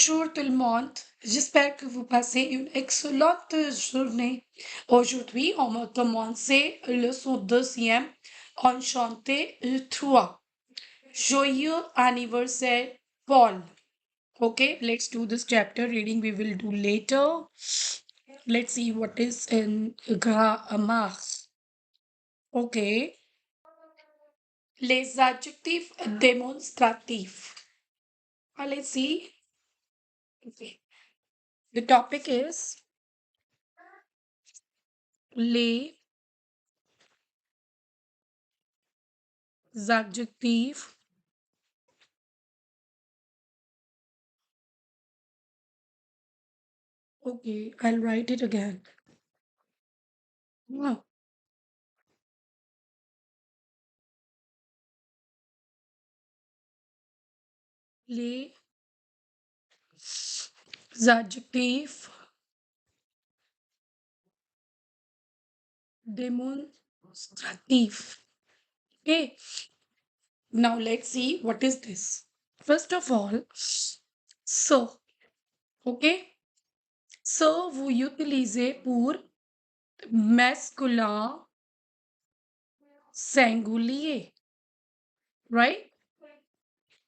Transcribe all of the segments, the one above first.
Bonjour tout le monde, j'espère que vous passez une excellente journée. Aujourd'hui, on va commencer leçon deuxième, Enchanté 3. Joyeux anniversaire, Paul. Okay, let's do this chapter. Reading we will do later. Let's see what is in grammar. Okay, les adjectifs démonstratifs. Let's see. Okay. The topic is les adjectifs. Okay, I'll write it again. No. Les adjectifs démonstratifs. Okay, now let's see what is this. First of all, so. Okay, so vous utilisez pour masculin singulier, right?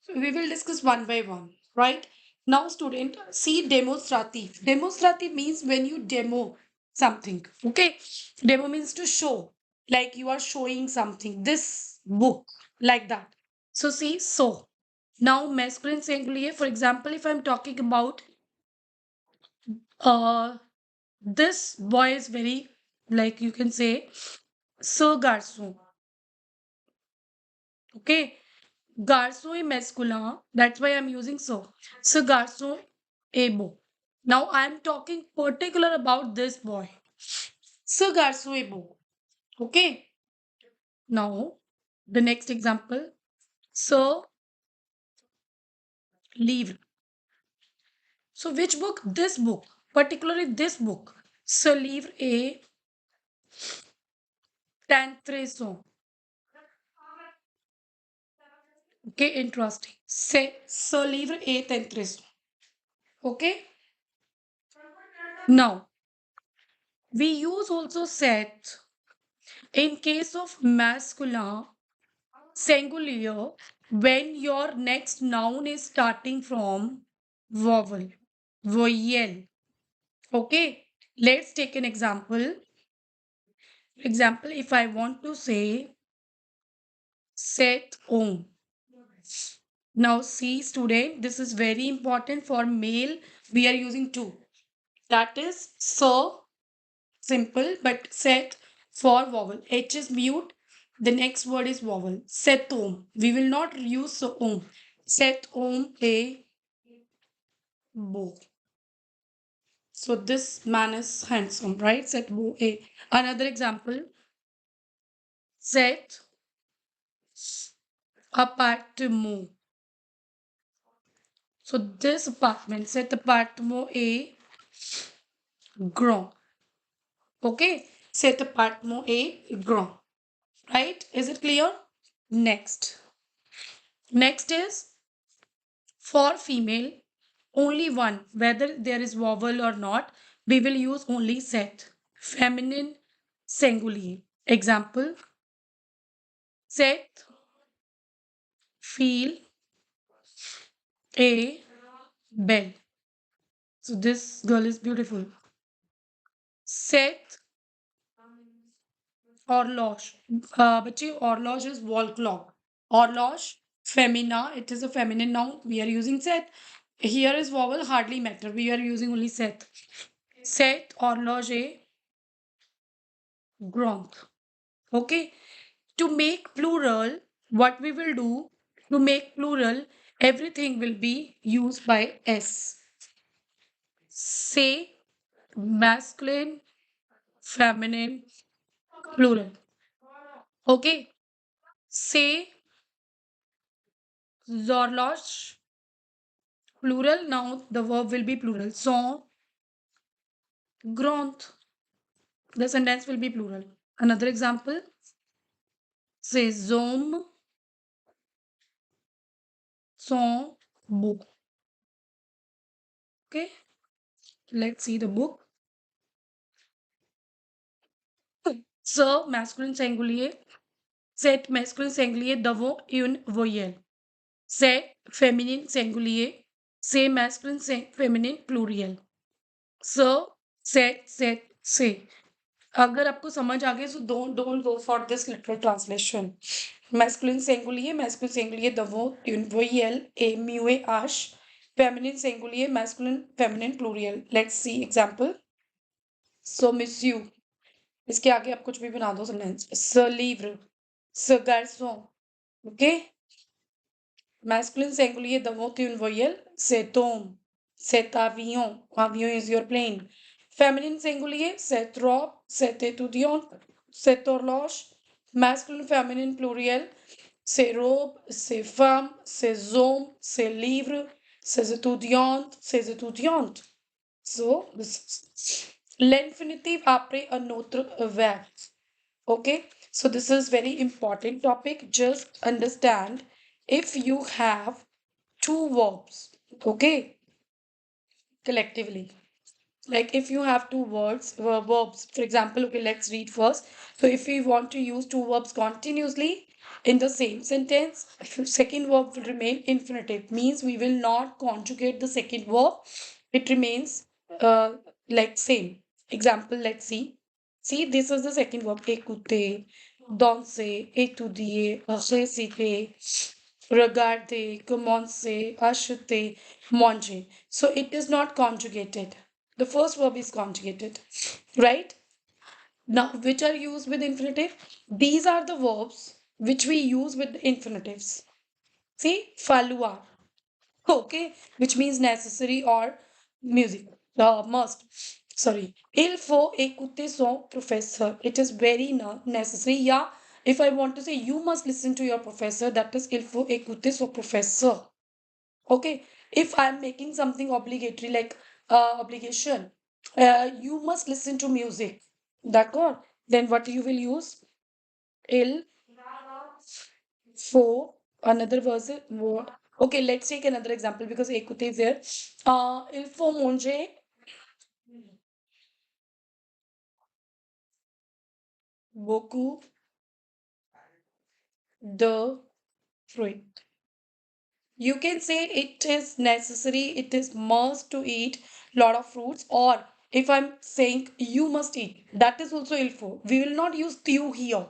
So we will discuss one by one, right? Now, student, see demonstrative. Demonstrative means when you demo something. Okay, demo means to show, like you are showing something. This book, like that. So see, so now masculine singulier. For example, if I'm talking about uh this boy is very, like you can say, ce garçon. Okay, garçon est masculin. That's why I'm using so. Ce garçon est beau. Now I'm talking particular about this boy. Ce garçon est beau. Okay. Now the next example. Ce livre. So which book? This book. Particularly this book. Ce livre est intéressant. Okay, interesting. Ce livre est intéressant. Okay. Now we use also set in case of masculine singular when your next noun is starting from vowel. Voyelle. Okay. Let's take an example. Example, if I want to say set on. Now see student, this is very important for male. We are using two. That is so simple, but set for vowel. H is mute. The next word is vowel. Set om. We will not use so om. Set om a bo. So this man is handsome, right? Set bo a. Another example. Set appartement. So this apartment. Set appartement a grand. Okay. Set appartement a grand. Right? Is it clear? Next. Next is for female, only one, whether there is vowel or not, we will use only set. Feminine singulier. Example, set, feel, a, belle. So this girl is beautiful. Set, horloge. बच्चे horloge is wall clock. Horloge, femina, it is a feminine noun. We are using set. Here is vowel, hardly matter. We are using only set. Set, horloge, grant. Okay. To make plural, what we will do to make plural, everything will be used by S. Say, masculine, feminine, plural. Okay. Say, horloge, plural. Now the verb will be plural. Son, grand. The sentence will be plural. Another example. Ces hommes sont beaux. Okay, let's see the book. So, masculine singulier. C'est masculine singulier devant une voyelle. C'est féminin singulier. C'est masculine féminin pluriel. So, c'est. अगर आपको समझ आ गया so don't go for this literal translation. Masculine singulier devant une voyelle et muet h. Féminin singulier, masculine, féminin pluriel. Let's see example. So, monsieur. इसके आगे आप कुछ भी बना दो sentence. Ce livre. Ce garçon. Okay? Masculine singulier devant une voyelle, cet homme, cet avion. Avion is your plane. Feminine singulier, cette robe, cette étudiante, cette horloge. Masculine, féminine, pluriel, ces robes, ces femmes, ces hommes, ces livres, ces étudiantes, ces étudiantes. So, l'infinitive après un autre verbe. Okay, so this is very important topic. Just understand if you have two verbs, okay, collectively. Like if you have two verbs, for example, okay, let's read first. So if we want to use two verbs continuously in the same sentence, second verb will remain infinitive, means we will not conjugate the second verb. It remains uh, like same. Example, let's see. See, this is the second verb. Écouter, danser, étudier, réciter, regarder, commencer, acheter, manger. So it is not conjugated. The first verb is conjugated, right? Now, which are used with infinitive? These are the verbs which we use with infinitives. See, falloir, okay, which means necessary or music, must. Sorry, il faut écouter son professeur. It is very necessary. Yeah, if I want to say you must listen to your professor, that is il faut écouter son professeur. Okay, if I'm making something obligatory like obligation, you must listen to music. D'accord? Then what you will use? Il faut another verse. Okay, let's take another example because écouter is there. Il faut manger beaucoup de fruits. You can say it is necessary, it is must to eat lot of fruits, or if I'm saying you must eat, that is also il faut. We will not use tu here.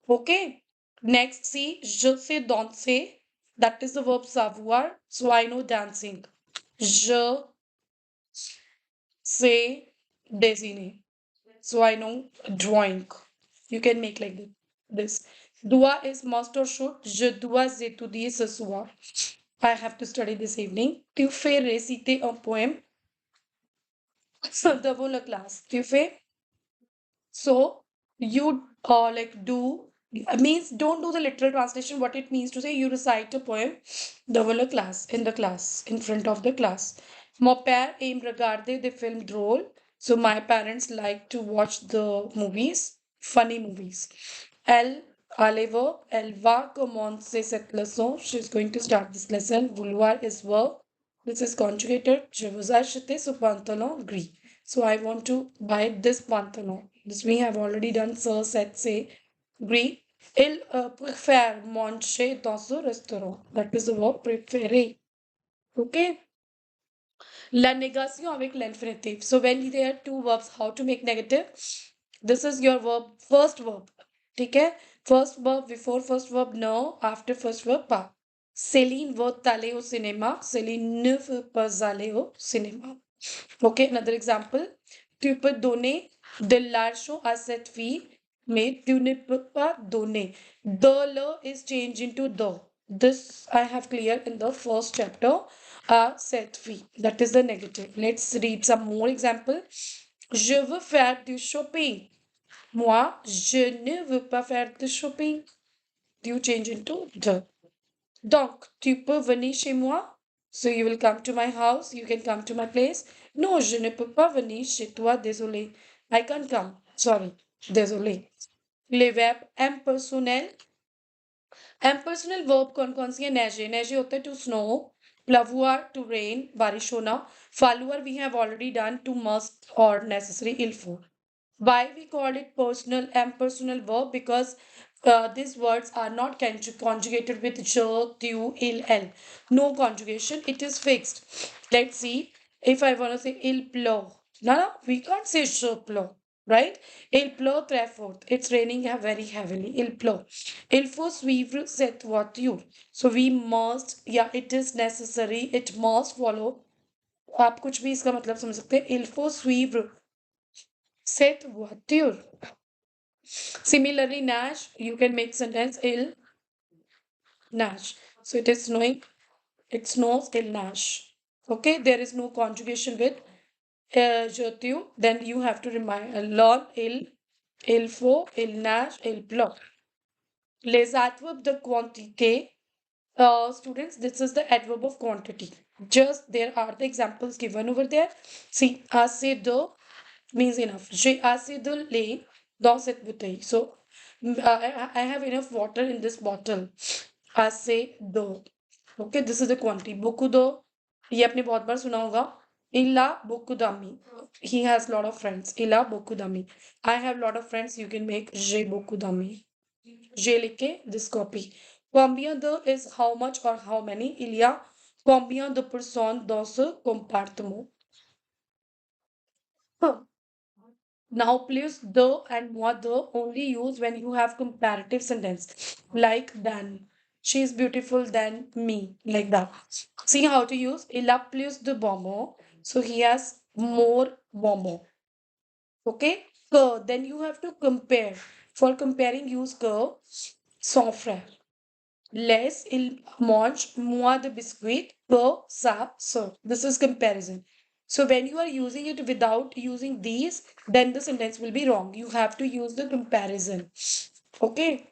Okay. Next, see, je sais danser. That is the verb savoir. So I know dancing. Je sais dessiner. So I know drawing. You can make like this. Dois is must or should. Je dois étudier ce soir. I have to study this evening. Tu fais réciter un poème devant la classe. Tu fais. So you like do means don't do the literal translation. What it means to say you recite a poem devant la class in the class in front of the class. Mon père aime regarder the film drôle. So my parents like to watch the movies, funny movies. Elle, elle va commencer cette leçon. She's going to start this lesson. Vouloir is verb. This is conjugated. Je veux acheter ce pantalon gris. So I want to buy this pantalon. This we have already done. So set say gris. Il préfère manger dans ce restaurant. That is the verb préférer. Okay. La négation avec l'infinitive. So when there are two verbs, how to make negative? This is your verb, first verb. ठीक है? First verb before first verb no, after first verb pas. Céline veut aller au cinéma. Céline ne veut pas aller au cinéma. Okay, another example. Tu peux donner de l'argent à cette fille, mais tu ne peux pas donner. The le is changed into the. This I have cleared in the first chapter. Cette fille. That is the negative. Let's read some more example. Je veux faire du shopping. Moi, je ne veux pas faire de shopping. You change into the. Donc, tu peux venir chez moi? So you will come to my house, you can come to my place. Non, je ne peux pas venir chez toi, désolé. I can't come. Sorry, désolé. Les verbes impersonnels. Impersonal verb कौन कौन सी है? Neiger. Neiger होता है to snow. Plavoir, to rain, बारिश होना. Falloir, we have already done, to must or necessary, il faut. Why we call it personal and personal verb? Because these words are not conjugated with je, tu, il, el. No conjugation. It is fixed. Let's see. If I want to say il pleut. No, no, we can't say je pleut. Right? Il pleut très fort. It's raining very heavily. Il pleut. Il faut suivre cette voiture. So we must, yeah, it is necessary. It must follow. आप कुछ भी इसका मतलब समझ सकते हैं. Il faut suivre cette voiture. Similarly, Nash, you can make sentence il Nash. So it is snowing, it snows il Nash. Okay, there is no conjugation with je, then you have to remind learn il faut, il nage, il pleut. Les adverbes de quantité. Students, this is the adverb of quantity. Just there are the examples given over there. See, assez de means enough. J'ai assez de lait dans cette bouteille. So, I have enough water in this bottle. Assez de. Okay, this is the quantity. Beaucoup de, ये आपने बहुत बार सुना होगा. Il a beaucoup d'amis. He has lot of friends. Il a beaucoup d'amis. I have lot of friends. You can make j'ai beaucoup d'amis. J'ai लिख के this copy. Combien de is how much or how many. Il y a combien de personnes dans ce compartiment. Huh. Now, please, the and moi the only use when you have comparative sentence like than. She is beautiful than me, like that. See how to use. Il a plus de bonbons, so he has more bonbons. Okay? Que, then you have to compare. For comparing, use que, son frère. Less, il mange moins de biscuits que sa sœur. This is comparison. So when you are using it without using these, then the sentence will be wrong. You have to use the comparison. Okay,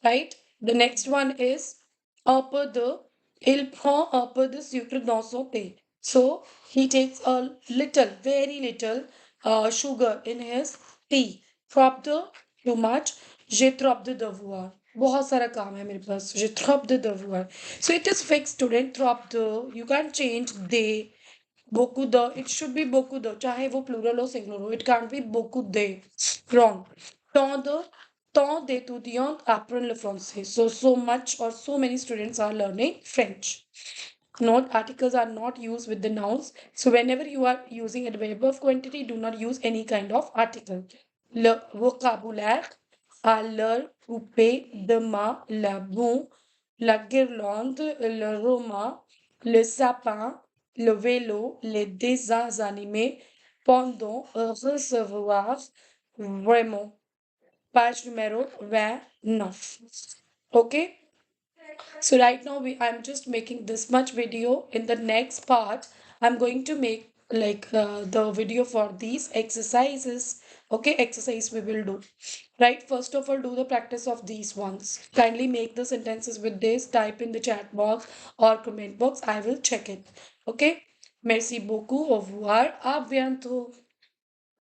right? The next one is un peu de. Il prend un peu de sucre dans son thé. So he takes a little, very little sugar in his tea. Trop de, too much. J'ai trop de devoir. बहुत सारा काम है मेरे पास. J'ai trop de devoir. So it is fixed, student. Trop de. You can't change they. Beaucoup de. It should be beaucoup de. चाहे वो plural हो singular हो. It can't be beaucoup de. Wrong. Tant de. Tant d'étudiants apprennent le français. So much or so many students are learning French. Note, articles are not used with the nouns. So whenever you are using a verb of quantity, do not use any kind of article. Le vocabulaire, à l'heure, poupée, demain, la boue, la guirlande, le roman, le sapin, le vélo, les dessins animés, pendant, recevoir, vraiment. Page numéro 29. Okay, so right now I'm just making this much video. In the next part, I'm going to make like the video for these exercises. Okay, exercise we will do. Right, first of all, do the practice of these ones. Kindly make the sentences with this, type in the chat box or comment box. I will check it. Okay, merci beaucoup. Au revoir. À bientôt.